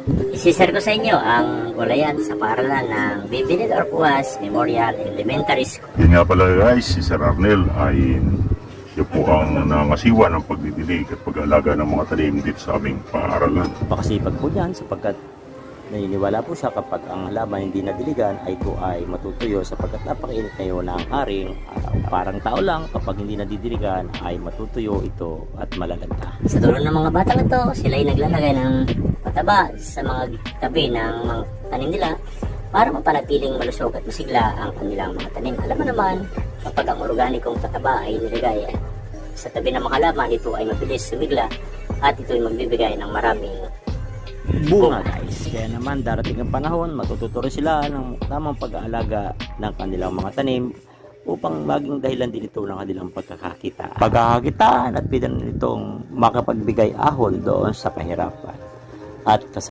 Isishare ko sa inyo ang gulayan sa paaralan ng Bibilid Orpuas Memorial Elementary School. Yun nga pala guys, si Sir Arnel ay siya po ang nangasiwa ng pagdidilig at pag-aalaga ng mga tanim dito sa aming paaralan. Pakasipag po yan sapagkat naniniwala po siya kapag ang halaman hindi nadiligan ay ito ay matutuyo sapagkat napakainit ngayon ng haring parang tao lang kapag hindi nadidiligan ay matutuyo ito at malalanta. Sa tulong ng mga batang ito, sila ay naglalagay ng pataba sa mga tabi ng mga tanim nila para mapanatiling malusog at masigla ang kanilang mga tanim. Alam mo naman, kapag ang organikong pataba ay nilagay sa tabi ng mga halaman, ito ay mabilis sumigla at ito ay magbibigay ng maraming Bunga guys. Kaya naman darating ang panahon, matututuro sila ng tamang pag-aalaga ng kanilang mga tanim upang maging dahilan din ito ng kanilang pagkakakita. Pagkakakitaan at bidan nitong makapagbigay ahon doon sa kahirapan. At